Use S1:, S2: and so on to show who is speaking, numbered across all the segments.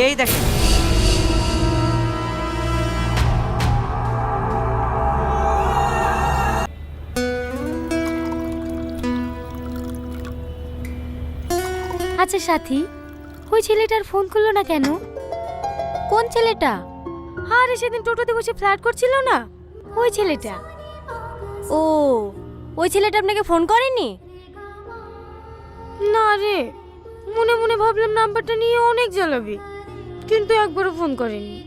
S1: এই দেখেন।
S2: আচ্ছা সাথী, ওই ছেলেটার ফোন করলো না কেন? কোন ছেলেটা? আরে সেদিন টোটোতে বসে ফ্ল্যাট করছিল না, ওই ছেলেটা। ও, ওই ছেলেটা আপনাকে ফোন করেনি? না রে, মনে মনে ভাবলাম নাম্বারটা নিয়ে অনেক জ্বালাবি, কিন্তু একবারও ফোন করেনি।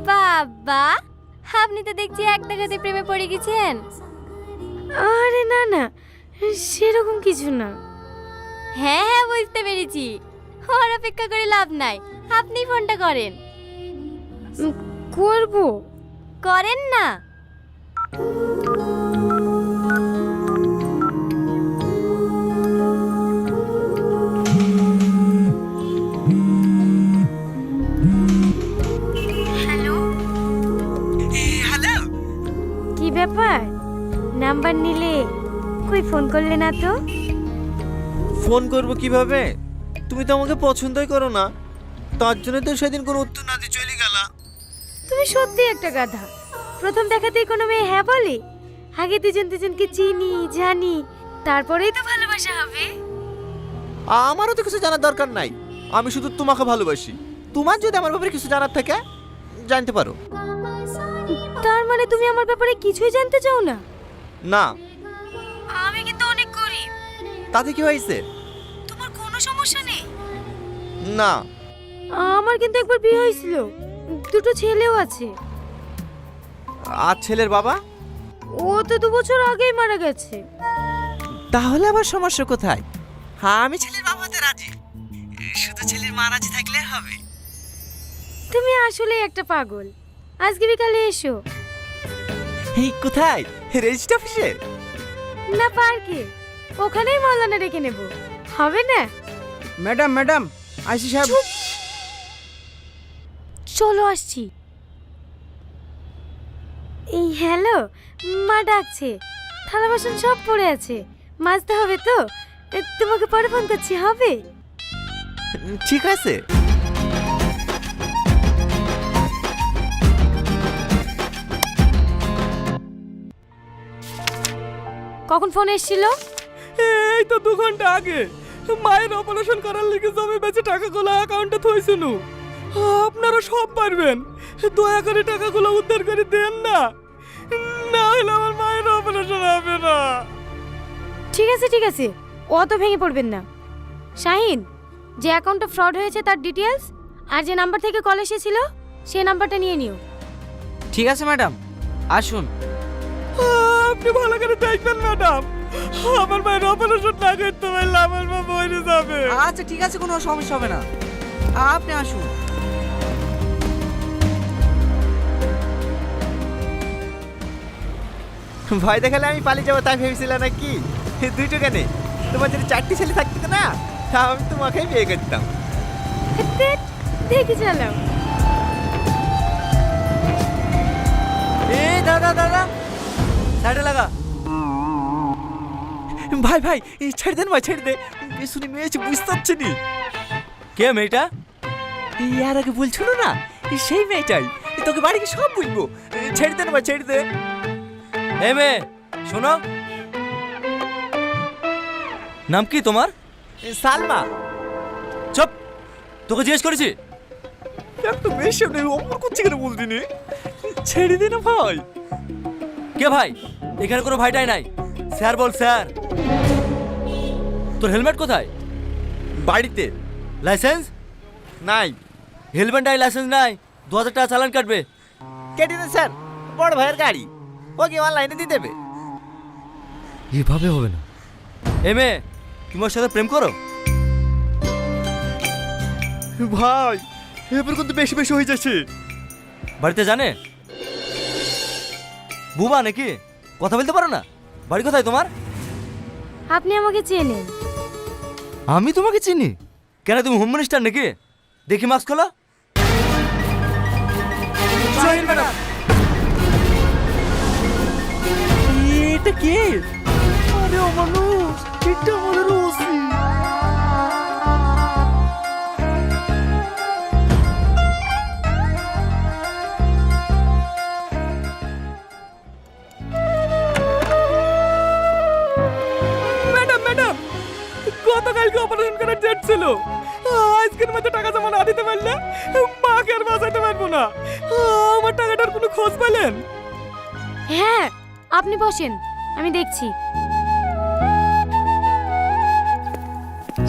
S2: বাবা, আপনি তো দেখছি এক দেখাতে প্রেমে পড়ে গেছেন। আরে না না, সেরকম কিছু না। হ্যাঁ হ্যাঁ, বুঝতে পেরেছি। ওর অপেক্ষা করে লাভ নাই, আপনি ফোনটা করেন। করব। করেন না। হ্যালো।
S3: হ্যালো,
S2: কি ব্যাপার, নাম্বার নিলে কই ফোন করলে না তো?
S3: ফোন করব কিভাবে? তুমি তো আমাকে পছন্দই করো না, তার জন্য তো সেদিন কোনো উত্তর না দিয়ে চলে গেলা।
S2: তুমি সত্যি একটা গাধা। প্রথম দেখাতেই কোনো মেয়ে হ্যাঁ বলে? আগে দুজন দুজনকে চিনি জানি, তারপরেই তো ভালোবাসা হবে।
S3: আমারও তো কিছু জানার দরকার নাই, আমি শুধু তোমাকে ভালোবাসি। তোমার যদি আমার ব্যাপারে কিছু জানার থাকে জানতে পারো।
S2: তার মানে তুমি আমার ব্যাপারে কিছুই জানতে চাও না?
S3: না।
S2: আমি কিন্তু অনেক গরিব।
S3: তাতে কি হয়েছে?
S2: তোমার কোনো সমস্যা নেই?
S3: না।
S2: আমার কিন্তু একবার বিয়ে হয়েছিল, দুটো ছেলেও আছে।
S3: আর ছেলের বাবা?
S2: ও তো 2 বছর আগেই মারা গেছে।
S3: তাহলে আবার সমস্যা কোথায়? হ্যাঁ, আমি ছেলের বাবা হতে রাজি, শুধু ছেলের মা রাজি থাকলে হবে।
S2: তুমি আসলে একটা পাগল। আজকে বিকালে এসো।
S3: এই কোথায়? রেজিস্ট্রি অফিসে?
S2: না, পার্কে। ওখানেই মৌলানা রেখে নেব, হবে না?
S1: ম্যাডাম ম্যাডাম, আইসি সাহেব।
S2: চলো আসছি। এই হ্যালো, মা ডাকছে। থালা বাসন সব পড়ে আছে, মাজতে হবে তো। তোমাকে পরে ফোন করছি, হবে?
S3: ঠিক আছে।
S2: কখন ফোন এসেছিল?
S4: এই তো 2 ঘন্টা আগে। মায়ের অপারেশন করার লিগে জমি বেচে টাকাগুলো অ্যাকাউন্টে থইছিনু। আপনারা সব পারবেন, দয়া করে টাকাগুলো উদ্ধার করে দেন না, না হলে আমার মায়ের অপারেশন হবে না।
S2: ঠিক আছে ঠিক আছে, অত ভেঙে পড়বেন না। শাহিন, যে অ্যাকাউন্টটা ফ্রড হয়েছে তার ডিটেলস আর যে নাম্বার থেকে কল এসেছিল সেই নাম্বারটা নিয়ে নিও।
S1: ঠিক আছে ম্যাডাম, আসুন।
S4: আপনি ভালো করে দেখবেন ম্যাডাম, আমার মায়ের অপারেশন না করতে পারলে আমার মা মরে যাবে।
S1: আচ্ছা ঠিক আছে, কোনো সমস্যা হবে না, আপনি আসুন।
S3: ভয় দেখালে আমি পালিয়ে যাবো তাই ভেবেছিলাম নাকি? দুইটো কেন? তোমার যদি 4টি ছেলে থাকতো না, তা আমি তোমাকেই বিয়ে করতাম।
S2: ধ্যাৎ, দেখি চালাও।
S1: এই দাদা দাদা, সাইডে লাগা।
S3: ভাই ভাই, ছেড়ে দেন ভাই, ছেড়ে দে। শুনি মেয়ে আছে, বুঝতে পারছি নি।
S1: কে মেয়েটা?
S3: আর আগে বলছিল না, সেই মেয়েটাই। তোকে বাড়ি গিয়ে সব বুঝবো। ছেড়ে দেন ভাই, ছেড়ে দে।
S1: এই মেয়ে, শোনো। নাম কি তোমার?
S3: সালমা।
S1: চুপ, তোকে জিজ্ঞেস করেছি।
S3: এত বেশি আপনি অমর করছি কেন বলতি নি? ছেড়ে দে না ভাই।
S1: কে ভাই? এখানে কোনো ভাইটাই নাই। স্যার বল স্যার। তোর হেলমেট কোথায়?
S3: বাড়িতে।
S1: লাইসেন্স?
S3: নাই।
S1: হেলমেট নাই, লাইসেন্স নাই, 2000 টাকা চালান কাটবে।
S3: কেটে দেন স্যার, বড় ভাইয়ের গাড়ি, ওকে অনলাইনে দিয়ে দেবে।
S1: এভাবে হবে না। এ মেয়ে, তুমি ওর সাথে প্রেম করো?
S3: ভাই, এবার কিন্তু বেশি বেশি হয়ে যাচ্ছে।
S1: বাড়িতে জানে? বুবা নাকি? কথা বলতে পারো না? বাড়ি কোথায় তোমার?
S2: আপনি আমাকে চেনেন?
S1: আমি তোমাকে চিনি? কেন, তুমি হোম মিনিস্টার নাকি? দেখি মাস্ক খোলো। ম্যাডাম,
S3: এটা কে? আরে ও মানুষ, এটা আমাদের ওসি।
S4: হলো, আজকের মধ্যে টাকা জমা না দিতে পারলে মাকে আর বাঁচাতে পারবো না। আমার টাকাটার কোনো খোঁজ পেলেন?
S2: হ্যাঁ, আপনি বসেন, আমি দেখছি।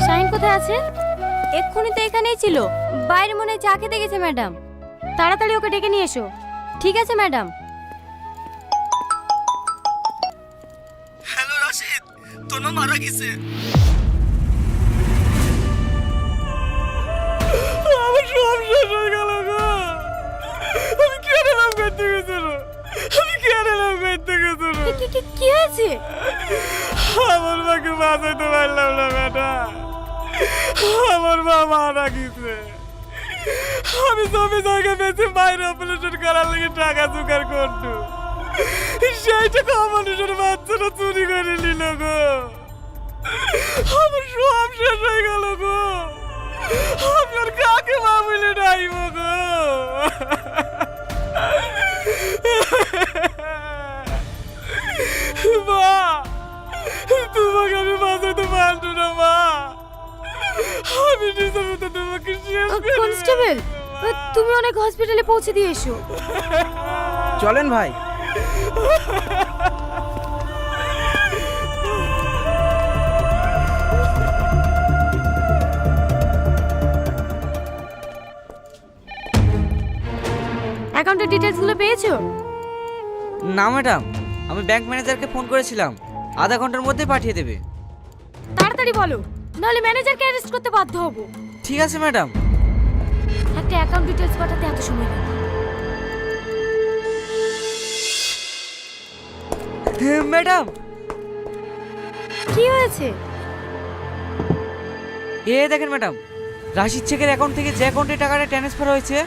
S2: শাইন কোথায় আছে? এক্ষুনি তো এখানেই ছিল, বাইরে মনে হয় চা খেতে গেছে ম্যাডাম। তাড়াতাড়ি ওকে ডেকে নিয়ে এসো। ঠিক আছে ম্যাডাম।
S4: হ্যালো রাশিদ, তোর মা মারা গেছে। আমার সব শেষ হয়ে গেল গো। আমি কি আর এলাম করতে গেছিল, আমি কি আর এলাম করতে গেছিল।
S2: কি হয়েছে?
S4: আমার মাকে বাঁচাতে পারলাম না বেটা, আমার মা মারা গেছে। আমি জমি জায়গা বেঁচে মায়ের অপারেশন করার লেগে টাকা জোগাড় করতো, সেই টাকা মানুষের বাচ্চারা চুরি করে নিল গো। আমার সব শেষ হয়ে গেল গো। আপনার কাকে মা বলে ডাইব গো। মা, তোমাকে আমি বাঁচাতে পারতো না মা। আমি নিজের মতো তোমাকে শেষ করে
S2: কনস্টেবল, তুমি অনেক হসপিটালে পৌঁছে দিয়ে এসো।
S5: চলেন ভাই।
S2: অ্যাকাউন্টের ডিটেইলসগুলো পেয়েছো?
S5: না ম্যাডাম, আমি ব্যাংক ম্যানেজারকে ফোন করেছিলাম, আধা ঘন্টার মধ্যে পাঠিয়ে দেবে।
S2: তাড়াতাড়ি বলো, নাহলে ম্যানেজারকে অ্যারেস্ট করতে বাধ্য হব।
S5: ঠিক আছে ম্যাডাম।
S2: একটা অ্যাকাউন্ট ডিটেইলস পাঠাতে এত সময় লাগে?
S5: ম্যাডাম,
S2: কি হয়েছে?
S5: এ দেখেন ম্যাডাম, রাশিদ শেখের অ্যাকাউন্ট থেকে যে অ্যাকাউন্টে টাকাটা ট্রান্সফার হয়েছে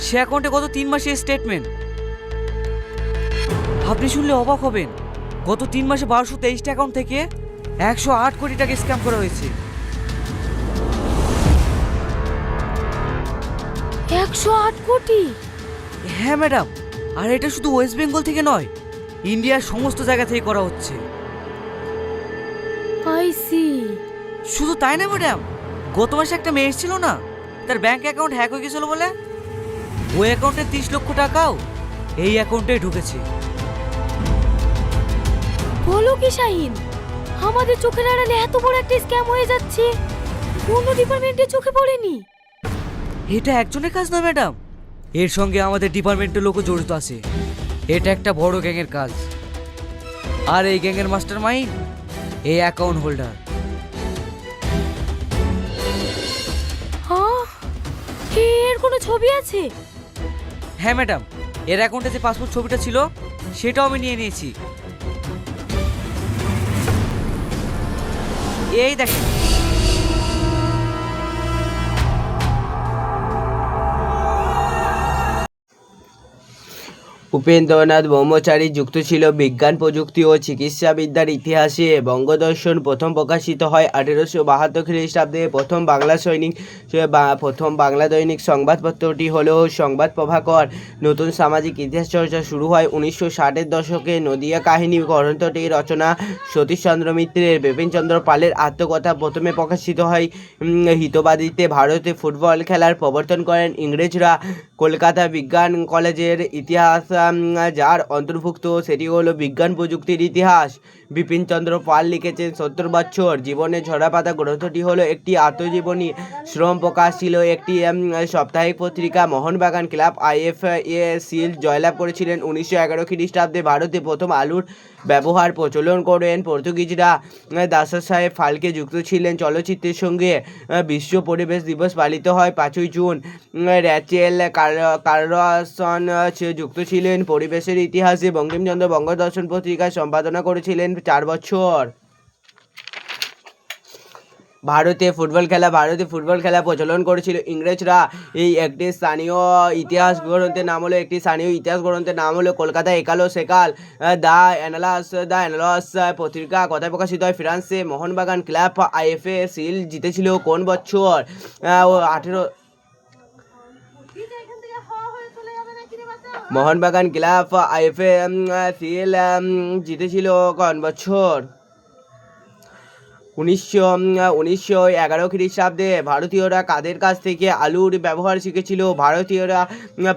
S5: সে অ্যাকাউন্টে গত 3 মাসের স্টেটমেন্ট। আপনি শুনলে অবাক হবেন, গত 3 মাসে 1223টা অ্যাকাউন্ট থেকে 108 কোটি টাকা স্ক্যাম করা হয়েছে।
S2: 108 কোটি?
S5: হ্যাঁ ম্যাডাম, আর এটা শুধু ওয়েস্ট বেঙ্গল থেকে নয়, ইন্ডিয়ার সমস্ত জায়গা থেকে করা হচ্ছে।
S2: I see.
S5: শুধু তাই না ম্যাডাম, গত মাসে একটা মেয়ে এসেছিল না, তার ব্যাংক অ্যাকাউন্ট হ্যাক হয়ে গেছিল বলে ওই অ্যাকাউন্টে 30 লক্ষ টাকাও এই অ্যাকাউন্টে ঢুকেছে।
S2: বলো কি শাহিন, আমাদের চোখের আড়ালে এত বড় একটা স্ক্যাম হয়ে যাচ্ছে, কোনো ডিপার্টমেন্টের চোখে পড়েনি।
S5: এটা একজনের কাজ নয় ম্যাডাম, এর সঙ্গে আমাদের ডিপার্টমেন্টের লোকও জড়িত আছে। এটা একটা বড় গ্যাংয়ের কাজ, আর এই গ্যাংয়ের মাস্টার মাইন্ড এই অ্যাকাউন্ট হোল্ডার।
S2: হ্যাঁ, এর কোনো ছবি আছে?
S5: হ্যাঁ ম্যাডাম, এর অ্যাকাউন্টে যে পাসপোর্ট ছবিটা ছিল সেটাও আমি নিয়ে নিয়েছি। এই দেখেন।
S6: উপেন্দ্রনাথ ব্রহ্মচারী যুক্ত ছিল বিজ্ঞান প্রযুক্তি ও চিকিৎসাবিদ্যার ইতিহাসে। বঙ্গদর্শন প্রথম প্রকাশিত হয় 1872 খ্রিস্টাব্দে। প্রথম বাংলা দৈনিক সংবাদপত্রটি হল সংবাদ প্রভাকর। নতুন সামাজিক ইতিহাস চর্চা শুরু হয় 1960-এর দশকে। নদিয়া কাহিনী গ্রন্থটির রচনা সতীশচন্দ্র মিত্রের। বিপিনচন্দ্র পালের আত্মকথা প্রথমে প্রকাশিত হয়। হিতবাদীতে ভারতে ফুটবল খেলার প্রবর্তন করেন ইংরেজরা। কলকাতা বিজ্ঞান কলেজের ইতিহাস যার অন্তর্ভুক্ত সেটি হলো বিজ্ঞান প্রযুক্তির ইতিহাস। বিপিনচন্দ্র পাল লিখেছেন 70 বছর জীবনে ঝরাপাতা গ্রন্থটি হলো একটি আত্মজীবনী। শ্রম প্রকাশ ছিল একটি সাপ্তাহিক পত্রিকা। মোহনবাগান ক্লাব IFA সিল জয়লাভ করেছিলেন 1911 খ্রিস্টাব্দে। ভারতে প্রথম আলুর ব্যবহার প্রচলন করেন পর্তুগিজরা। দাসা সাহেব ফালকে যুক্ত ছিলেন চলচ্চিত্রের সঙ্গে। বিশ্ব পরিবেশ দিবস পালিত হয় 5ই জুন। র্যাচেল কার্লসন যুক্ত ছিলেন পরিবেশের ইতিহাসে। বঙ্কিমচন্দ্র বঙ্গদর্শন পত্রিকা সম্পাদনা করেছিলেন 4 বছর। ভারতে ফুটবল খেলা প্রচলন করেছিল ইংরেজরা। এই একটি স্থানীয় ইতিহাস গ্রন্থের নাম হলো কলকাতা একালো সেকাল। দ্য অ্যানালাস পত্রিকা কথায় প্রকাশিত হয় ফ্রান্সে। মোহনবাগান ক্লাব IFA সিল জিতেছিল কোন বছর? 18 মোহনবাগান ক্লাব IFA সিল জিতেছিল কোন বছর? উনিশশো 11 খ্রিস্টাব্দে ভারতীয়রা কাদের কাছ থেকে আলুর ব্যবহার শিখেছিল? ভারতীয়রা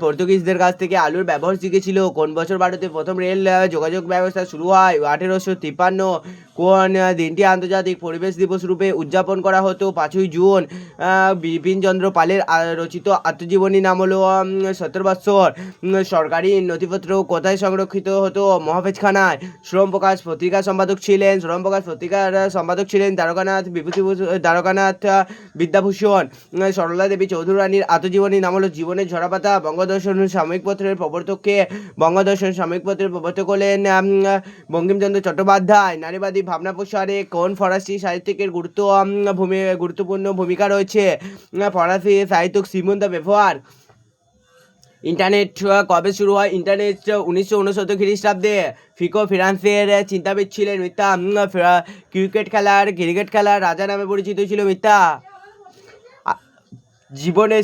S6: পর্তুগিজদের কাছ থেকে আলুর ব্যবহার শিখেছিল। কোন বছর ভারতে প্রথম রেল যোগাযোগ ব্যবস্থা শুরু হয়? 1853। কোন দিনটি আন্তর্জাতিক পরিবেশ দিবস রূপে উদযাপন করা হতো? 5ই জুন। বিপিনচন্দ্র পালের রচিত আত্মজীবনী নাম হলো 70 বৎসর। সরকারি নথিপত্র কোথায় সংরক্ষিত হতো? মহাফেজখানায়। শ্রম প্রকাশ পত্রিকার সম্পাদক ছিলেন দ্বারকানাথ বিদ্যাভূষণ। সরলা দেবী চৌধুরী রানীর আত্মজীবনী নাম হলো জীবনের ঝরাপাতা। বঙ্গদর্শন সাময়িক পত্রের প্রবর্তককে? বঙ্গদর্শন সাময়িক পত্রের প্রবর্তক হলেন বঙ্কিমচন্দ্র চট্টোপাধ্যায়। নারীবাদী ভাবনা প্রসারে কোন ফরাসি সাহিত্যিকের গুরুত্বপূর্ণ ভূমিকা রয়েছে? ফরাসি সাহিত্যিক সিমন দ্য ব্যবহার। ইন্টারনেট কবে শুরু হয়? ইন্টারনেট 1969 খ্রিস্টাব্দে। ফিকো ফ্রান্সের চিন্তাবিদ ছিলেন, মিথ্যা। ক্রিকেট খেলার রাজা নামে পরিচিত ছিল, মিথ্যা। জীবনের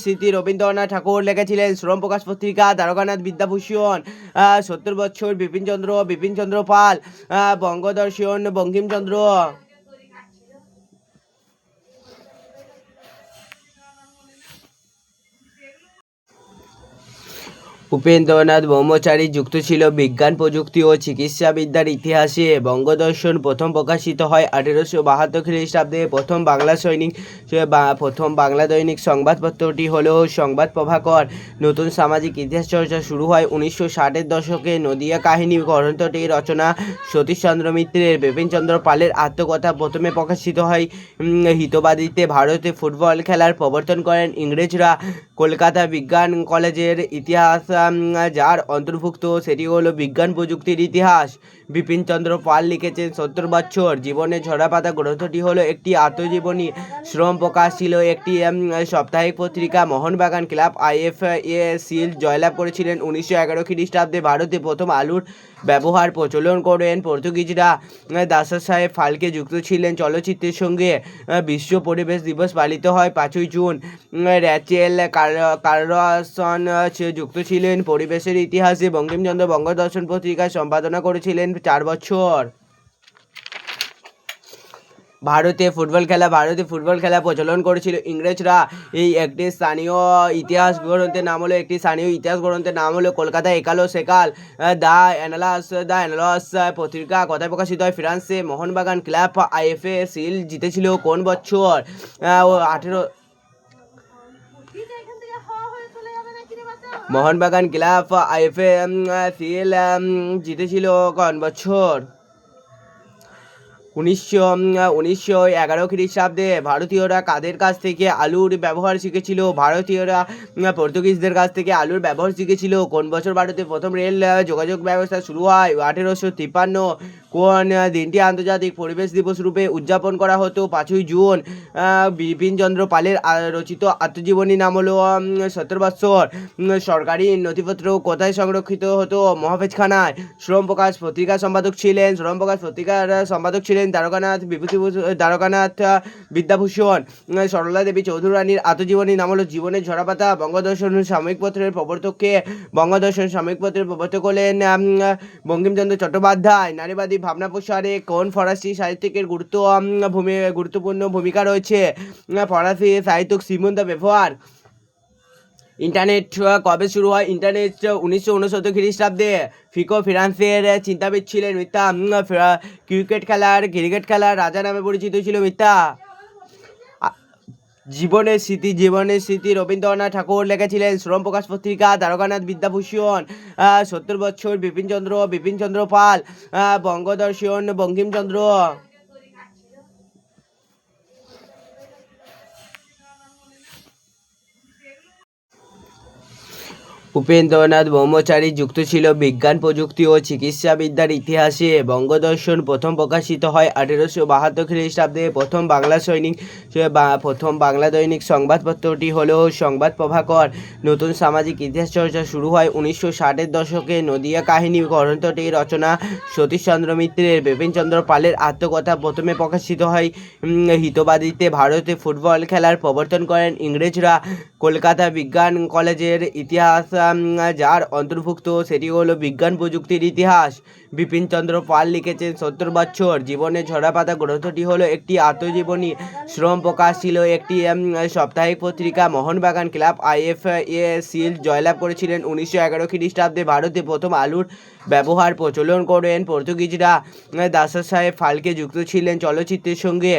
S6: স্মৃতি রবীন্দ্রনাথ ঠাকুর লিখেছিলেন। শ্রম প্রকাশ পত্রিকা দ্বারকানাথ বিদ্যাভূষণ। 70 বছর বিপিনচন্দ্র পাল। বঙ্গদর্শন বঙ্কিমচন্দ্র। উপেন্দ্রনাথ ব্রহ্মচারী যুক্ত ছিল বিজ্ঞান প্রযুক্তি ও চিকিৎসাবিদ্যার ইতিহাসে। বঙ্গদর্শন প্রথম প্রকাশিত হয় 1872 খ্রিস্টাব্দে। প্রথম বাংলা দৈনিক সংবাদপত্রটি হলো সংবাদ প্রভাকর। নতুন সামাজিক ইতিহাস চর্চা শুরু হয় 1960-এর দশকে। নদিয়া কাহিনী গ্রন্থটির রচনা সতীশচন্দ্র মিত্রের। বিপিনচন্দ্র পালের আত্মকথা প্রথমে প্রকাশিত হয় হিতবাদীতে। ভারতে ফুটবল খেলার প্রবর্তন করেন ইংরেজরা। কলকাতা বিজ্ঞান কলেজের ইতিহাস যার অন্তর্ভুক্ত সেটি হলো বিজ্ঞান প্রযুক্তির ইতিহাস। বিপিনচন্দ্র পাল লিখেছেন 70 বছর। জীবনের ঝরাপাতা গ্রন্থটি হলো একটি আত্মজীবনী। শ্রম প্রকাশ ছিল একটি সাপ্তাহিক পত্রিকা। মোহনবাগান ক্লাব IFA শিল্ড জয়লাভ করেছিলেন 1911 খ্রিস্টাব্দে। ভারতে প্রথম আলুর ব্যবহার প্রচলন করেন পর্তুগিজরা। দাসা সাহেব ফালকে যুক্ত ছিলেন চলচ্চিত্রের সঙ্গে। বিশ্ব পরিবেশ দিবস পালিত হয় 5ই জুন। র্যাচেল কার্লসন যুক্ত ছিলেন পরিবেশের ইতিহাসে। বঙ্কিমচন্দ্র বঙ্গদর্শন পত্রিকায় সম্পাদনা করেছিলেন 4 বছর। ভারতে ফুটবল খেলা প্রচলন করেছিল ইংরেজরা। একটি স্থানীয় ইতিহাস গ্রন্থের নাম হলো কলকাতা একালো সেকাল। দ্য অ্যানালাস পত্রিকা কোথায় প্রকাশিত হয়? ফ্রান্সে। মোহনবাগান ক্লাব IFA শিল্ড জিতেছিল কোন বছর? মোহনবাগান ক্লাব IFA শিল্ড জিতেছিল কোন বছর? 1911 খ্রিস্টাব্দে। ভারতীয়রা কাদের কাছ থেকে আলুর ব্যবহার শিখেছিল? ভারতীয়রা পর্তুগিজদের কাছ থেকে আলুর ব্যবহার শিখেছিল। কোন বছর ভারতে প্রথম রেল যোগাযোগ ব্যবস্থা শুরু হয়? 1853। কোন দিনটি আন্তর্জাতিক পরিবেশ দিবস রূপে উদযাপন করা হতো? 5ই জুন। বিপিনচন্দ্র পালের রচিত আত্মজীবনী নাম হলো 70 বৎসর। সরকারি নথিপত্র কোথায় সংরক্ষিত হতো? মহাফেজখানায়। শ্রম প্রকাশ পত্রিকার সম্পাদক ছিলেন দ্বারকানাথ বিদ্যাভূষণ। সরলা দেবী চৌধুরী রানীর আত্মজীবনী নাম হলো জীবনের ঝরাপাতা। বঙ্গদর্শন সাময়িক পত্রের প্রবর্তককে? বঙ্গদর্শন সাময়িক পত্রের প্রবর্তক হলেন বঙ্কিমচন্দ্র চট্টোপাধ্যায়। নারীবাদী ভাবনা প্রসারে কোন ফরাসি সাহিত্যিকের গুরুত্বপূর্ণ ভূমিকা রয়েছে? ফরাসি সাহিত্যিক সিমন দ্য ব্যবহার। ইন্টারনেট কবে শুরু হয়? ইন্টারনেট 1969 খ্রিস্টাব্দে। ফিকো ফ্রান্সের চিন্তাবিদ ছিলেন, মিথ্যা। ক্রিকেট খেলার রাজা নামে পরিচিত ছিল, মিথ্যা। জীবনের স্মৃতি রবীন্দ্রনাথ ঠাকুর লিখেছিলেন। শ্রম প্রকাশ পত্রিকা দ্বারকানাথ বিদ্যাভূষণ। 70 বছর বিপিনচন্দ্র পাল। বঙ্গদর্শন বঙ্কিমচন্দ্র। উপেন্দ্রনাথ ব্রহ্মচারী যুক্ত ছিল বিজ্ঞান প্রযুক্তি ও চিকিৎসাবিদ্যার ইতিহাসে। বঙ্গদর্শন প্রথম প্রকাশিত হয় 1872 খ্রিস্টাব্দে। প্রথম বাংলা দৈনিক সংবাদপত্রটি হলো সংবাদ প্রভাকর। নতুন সামাজিক ইতিহাস চর্চা শুরু হয় 1960-এর দশকে। নদিয়া কাহিনী গ্রন্থটির রচনা সতীশচন্দ্র মিত্রের। বিপিনচন্দ্র পালের আত্মকথা প্রথমে প্রকাশিত হয় হিতবাদীতে। ভারতে ফুটবল খেলার প্রবর্তন করেন ইংরেজরা। কলকাতা বিজ্ঞান কলেজের ইতিহাস যার অন্তর্ভুক্ত সেটি হলো বিজ্ঞান প্রযুক্তির ইতিহাস। বিপিনচন্দ্র পাল লিখেছেন 70 বছর জীবনের ঝরাপাতা গ্রন্থটি হলো একটি আত্মজীবনী। শ্রম প্রকাশ ছিল একটি সাপ্তাহিক পত্রিকা। মোহনবাগান ক্লাব আইএফএ শিল্ড জয়লাভ করেছিলেন 1911 খ্রিস্টাব্দে। ভারতে প্রথম আলুর ব্যবহার প্রচলন করেন পর্তুগিজরা। দাসা সাহেব ফালকে যুক্ত ছিলেন চলচ্চিত্রের সঙ্গে।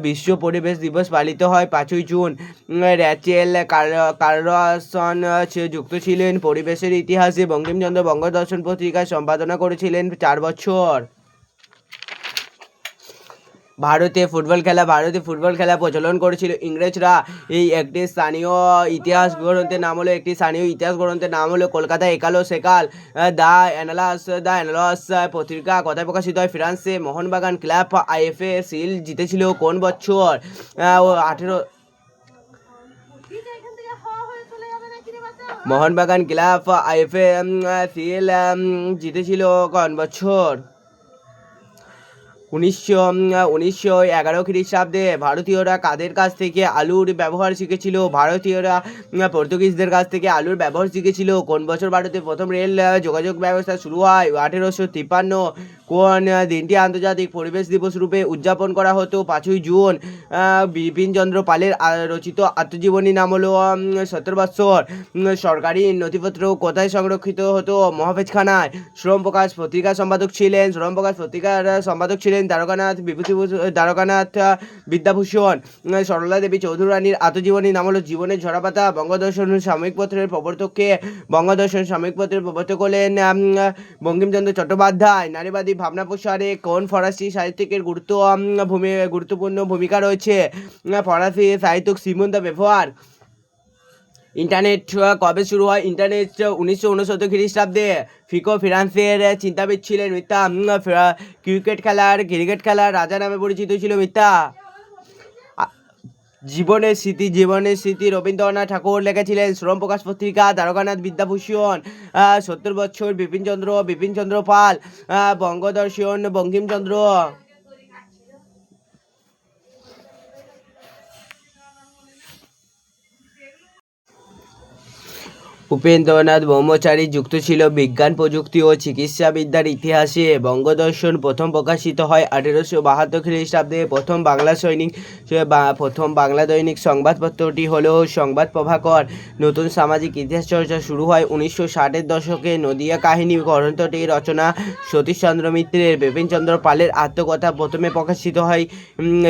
S6: বিশ্ব পরিবেশ দিবস পালিত হয় 5ই জুন। র্যাচেল কার্লসন যুক্ত ছিলেন পরিবেশের ইতিহাসে। বঙ্কিমচন্দ্র বঙ্গদর্শন পত্রিকায় সম্পাদনা করেছিলেন 4 বছর। ভারতে ফুটবল খেলা প্রচলন করেছিল ইংরেজরা। এই একটি স্থানীয় ইতিহাস গ্রন্থের নাম হলো কলকাতা একালো সেকাল। দ্য অ্যানালাস পত্রিকা কথায় প্রকাশিত হয় ফ্রান্সে। মোহনবাগান ক্লাব আইএফএ শিল্ড জিতেছিল কোন বছর? 18 মোহনবাগান ক্লাব আইএফএ শিল্ড জিতেছিল কোন বছর? 1911 খ্রিস্টাব্দে। ভারতীয়রা কাদের কাছ থেকে আলুর ব্যবহার শিখেছিল? ভারতীয়রা পর্তুগিজদের কাছ থেকে আলুর ব্যবহার শিখেছিল। কোন বছর ভারতে প্রথম রেল যোগাযোগ ব্যবস্থা শুরু হয়? 1853। কোন দিনটি আন্তর্জাতিক পরিবেশ দিবস রূপে উদযাপন করা হতো? 5ই জুন। বিপিনচন্দ্র পালের রচিত আত্মজীবনী নাম হলো 70 বছর। সরকারি নথিপত্র কোথায় সংরক্ষিত হতো? মহাফেজখানায়। শ্রম প্রকাশ পত্রিকার সম্পাদক ছিলেন দ্বারকানাথ বিদ্যাভূষণ। সরলা দেবী চৌধুরী রানীর আত্মজীবনী নাম হলো জীবনের ঝরাপাতা। বঙ্গদর্শন সাময়িক পত্রের প্রবর্তক হলেন বঙ্কিমচন্দ্র চট্টোপাধ্যায়। নারীবাদী ভাবনা প্রসারে কোন ফরাসি সাহিত্যিকের গুরুত্বপূর্ণ ভূমিকা রয়েছে? ফরাসি সাহিত্যিক সিমন দ্য বেভোয়ার। ইন্টারনেট কবে শুরু হয়? ইন্টারনেট 1969 খ্রিস্টাব্দে। ফিকো ফ্রান্সের চিন্তাবিদ ছিলেন, মিথ্যা। ক্রিকেট খেলার রাজা নামে পরিচিত ছিল, মিথ্যা। জীবনের স্মৃতি রবীন্দ্রনাথ ঠাকুর লিখেছিলেন। শ্রম প্রকাশ পত্রিকা দ্বারকানাথ বিদ্যাভূষণ। 70 বছর বিপিনচন্দ্র পাল। বঙ্গদর্শন বঙ্কিমচন্দ্র। উপেন্দ্রনাথ ব্রহ্মচারী যুক্ত ছিল বিজ্ঞান প্রযুক্তি ও চিকিৎসাবিদ্যার ইতিহাসে। বঙ্গদর্শন প্রথম প্রকাশিত হয় 1872 খ্রিস্টাব্দে। প্রথম বাংলা দৈনিক সংবাদপত্রটি হলো সংবাদ প্রভাকর। নতুন সামাজিক ইতিহাস চর্চা শুরু হয় 1960-এর দশকে। নদিয়া কাহিনী গ্রন্থটির রচনা সতীশচন্দ্র মিত্রের। বিপিনচন্দ্র পালের আত্মকথা প্রথমে প্রকাশিত হয়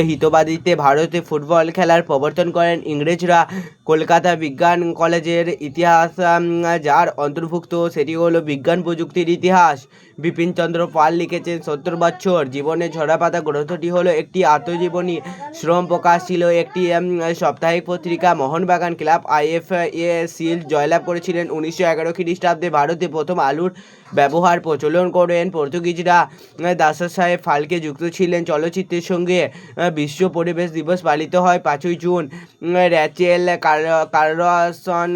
S6: হিতবাদীতে। ভারতে ফুটবল খেলার প্রবর্তন করেন ইংরেজরা। কলকাতা বিজ্ঞান কলেজের ইতিহাস যার অন্তর্ভুক্ত সেটি হলো বিজ্ঞান প্রযুক্তির ইতিহাস। বিপিনচন্দ্র পাল লিখেছেন 70 বছর জীবনের ঝরাপাতা গ্রন্থটি হলো একটি আত্মজীবনী। শ্রম প্রকাশ ছিল একটি সাপ্তাহিক পত্রিকা। মোহনবাগান ক্লাব আইএফএ শিল্ড জয়লাভ করেছিলেন 1911 খ্রিস্টাব্দে। ভারতে প্রথম আলুর ব্যবহার প্রচলন করেন পর্তুগিজরা। দাসা সাহেব ফালকে যুক্ত ছিলেন চলচ্চিত্রের সঙ্গে। বিশ্ব পরিবেশ দিবস পালিত হয় 5ই জুন। র্যাচেল কার্লসন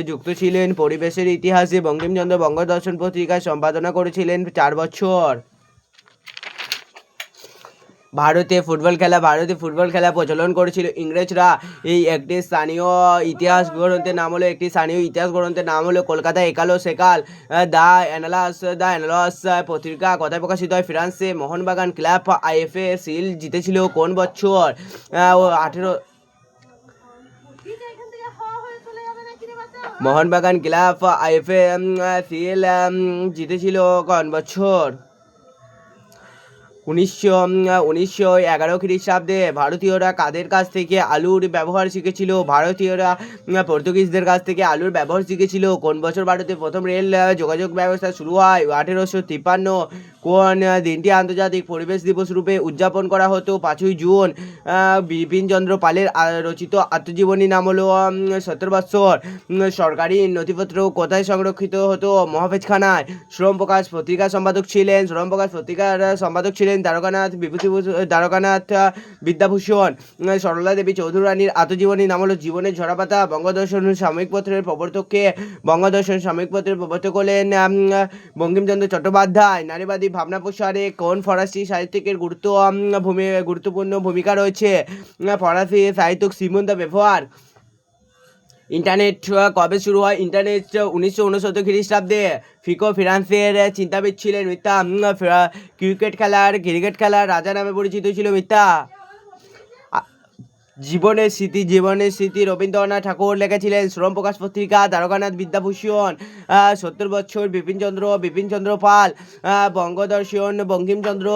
S6: যুক্ত ছিলেন পরিবেশের ইতিহাসে। বঙ্কিমচন্দ্র বঙ্গদর্শন পত্রিকায় সম্পাদনা করেছিলেন 4 বছর। ভারতে ফুটবল খেলা প্রচলন করেছিল ইংরেজরা। এই একটি স্থানীয় ইতিহাস গ্রন্থের নাম হলো কলকাতা একালো সেকাল। দ্য অ্যানালাস পত্রিকা কথায় প্রকাশিত হয় ফ্রান্সে। মোহনবাগান ক্লাব আইএফএ শিল্ড জিতেছিল কোন বছর? 18 মোহনবাগান ক্লাব আইএফএ শিল্ড জিতেছিল কোন বছর? 1911 খ্রিস্টাব্দে। ভারতীয়রা কাদের কাছ থেকে আলুর ব্যবহার শিখেছিল? ভারতীয়রা পর্তুগিজদের কাছ থেকে আলুর ব্যবহার শিখেছিল। কোন বছর ভারতে প্রথম রেল যোগাযোগ ব্যবস্থা শুরু হয়? 1853। কোন দিনটি আন্তর্জাতিক পরিবেশ দিবস রূপে উদযাপন করা হতো? 5ই জুন। বিপিনচন্দ্র পালের রচিত আত্মজীবনী নাম হলো 70 বছর। সরকারি নথিপত্র কোথায় সংরক্ষিত হতো? মহাফেজখানায়। শ্রম প্রকাশ পত্রিকার সম্পাদক ছিলেন দ্বারকানাথ বিদ্যাভূষণ। সরলা দেবী চৌধুরী রানীর আত্মজীবনী নাম হলো জীবনের ঝরাপাতা। বঙ্গদর্শন সাময়িক পত্রের প্রবর্তক হলেন বঙ্কিমচন্দ্র চট্টোপাধ্যায়। নারীবাদী ভাবনা প্রসারে কোন ফরাসি সাহিত্যিকের গুরুত্বপূর্ণ ভূমিকা রয়েছে? ফরাসি সাহিত্যিক সিমন দ্য বেভোয়ার। ইন্টারনেট কবে শুরু হয়? ইন্টারনেট 1969 খ্রিস্টাব্দে। ফিকো ফ্রান্সের চিন্তাবিদ ছিলেন। মিথ্যা। ক্রিকেট খেলার রাজা নামে পরিচিত ছিল। মিথ্যা। জীবনের স্মৃতি রবীন্দ্রনাথ ঠাকুর লিখেছিলেন। শ্রম প্রকাশ পত্রিকা দ্বারকানাথ বিদ্যাভূষণ। 70 বছর বিপিনচন্দ্র পাল। বঙ্গদর্শন বঙ্কিমচন্দ্র।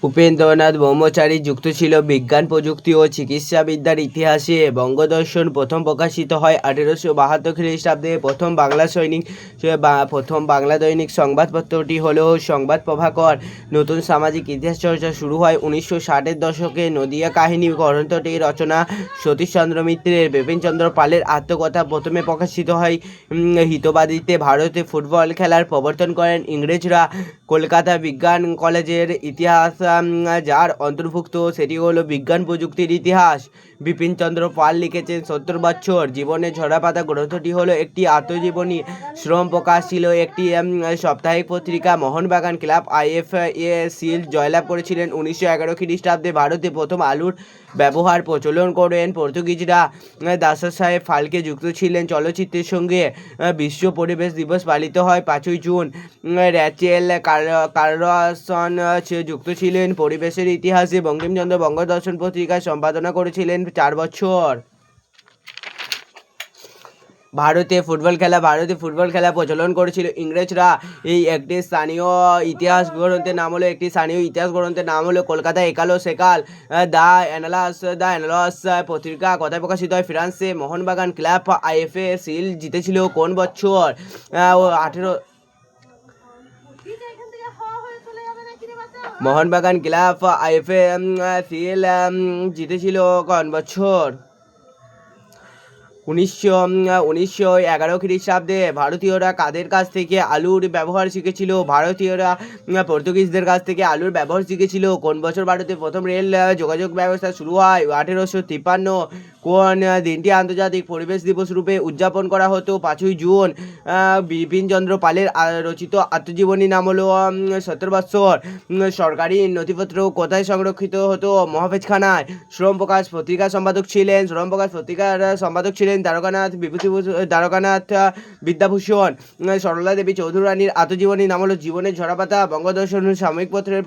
S6: উপেন্দ্রনাথ ব্রহ্মচারী যুক্ত ছিল বিজ্ঞান প্রযুক্তি ও চিকিৎসাবিদ্যার ইতিহাসে। বঙ্গদর্শন প্রথম প্রকাশিত হয় 1872 খ্রিস্টাব্দে। প্রথম বাংলা দৈনিক সংবাদপত্রটি হলো সংবাদ প্রভাকর। নতুন সামাজিক ইতিহাস চর্চা শুরু হয় 1960-এর দশকে। নদিয়া কাহিনী গ্রন্থটির রচনা সতীশচন্দ্র মিত্রের। বিপিনচন্দ্র পালের আত্মকথা। প্রথমে প্রকাশিত হয় হিতবাদীতে। ভারতে ফুটবল খেলার প্রবর্তন করেন ইংরেজরা। কলকাতা বিজ্ঞান কলেজের ইতিহাস যার অন্তর্ভুক্ত সেটি হলো বিজ্ঞান প্রযুক্তির ইতিহাস। বিপিনচন্দ্র পাল লিখেছেন 70 বছর জীবনের ঝরাপাতা গ্রন্থটি হলো একটি আত্মজীবনী। শ্রম প্রকাশ ছিল একটি সাপ্তাহিক পত্রিকা। মোহনবাগান ক্লাব IFA সিল জয়লাভ করেছিলেন 1911 খ্রিস্টাব্দে। ভারতে প্রথম আলুর ব্যবহার প্রচলন করেন পর্তুগিজরা। দাসা সাহেব ফালকে যুক্ত ছিলেন চলচ্চিত্রের সঙ্গে। বিশ্ব পরিবেশ দিবস পালিত হয় 5ই জুন। র্যাচেল কার্লসন যুক্ত ছিলেন পরিবেশের ইতিহাসে। বঙ্কিমচন্দ্র বঙ্গদর্শন পত্রিকা সম্পাদনা করেছিলেন 4 বছর। ভারতে ফুটবল খেলা প্রচলন করেছিল ইংরেজরা। একটি স্থানীয় ইতিহাস গ্রন্থের নাম হলো কলকাতা একালো সেকাল। দ্য অ্যানালাস পত্রিকা কথায় প্রকাশিত হয় ফ্রান্সে। মোহনবাগান ক্লাব IFA সিল জিতেছিল কোন বছর? 18 মোহনবাগান ক্লাব IFA সিল জিতেছিল কোন বছর? 1911 খ্রিস্টাব্দে। ভারতীয়রা কাদের কাছ থেকে আলুর ব্যবহার শিখেছিল? ভারতীয়রা পর্তুগিজদের কাছ থেকে আলুর ব্যবহার শিখেছিল। কোন বছর ভারতে প্রথম রেল যোগাযোগ ব্যবস্থা শুরু হয়? 1853। কোন দিনটি আন্তর্জাতিক পরিবেশ দিবস রূপে উদযাপন করা হতো? 5ই জুন। বিপিনচন্দ্র পালের রচিত আত্মজীবনী নাম হলো 70 বছর। সরকারি নথিপত্র কোথায় সংরক্ষিত হতো? মহাফেজখানায়। শ্রম প্রকাশ পত্রিকার সম্পাদক ছিলেন দ্বারকানাথ বিদ্যাভূষণ। সরলা দেবী চৌধুরী রানীর আত্মজীবনী নাম হলো জীবনের ঝরাপাতা। বঙ্গদর্শন সাময়িক পত্রের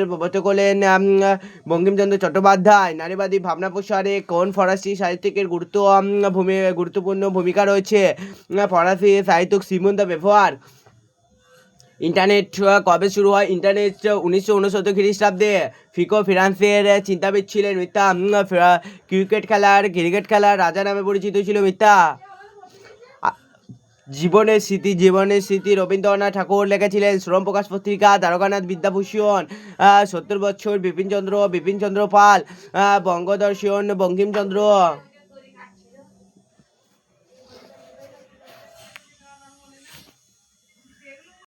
S6: প্রবর্তক হলেন বঙ্কিমচন্দ্র চট্টোপাধ্যায়। নারীবাদী ভাবনা প্রসারে কোন ফরাসি সাহিত্যিকের গুরুত্বপূর্ণ ভূমিকা রয়েছে? ফরাসি সাহিত্যিক সিমন দ্য বেভোয়ার। ইন্টারনেট কবে শুরু হয়? ইন্টারনেট 1969 খ্রিস্টাব্দে। ফিকো ফ্রান্সের চিন্তাবিদ ছিলেন। মিথ্যা। ক্রিকেট খেলার রাজা নামে পরিচিত ছিল। মিথ্যা। জীবনের স্মৃতি রবীন্দ্রনাথ ঠাকুর লিখেছিলেন। শ্রম প্রকাশ পত্রিকা দ্বারকানাথ বিদ্যাভূষণ। 70 বছর বিপিনচন্দ্র পাল। বঙ্গদর্শন বঙ্কিমচন্দ্র।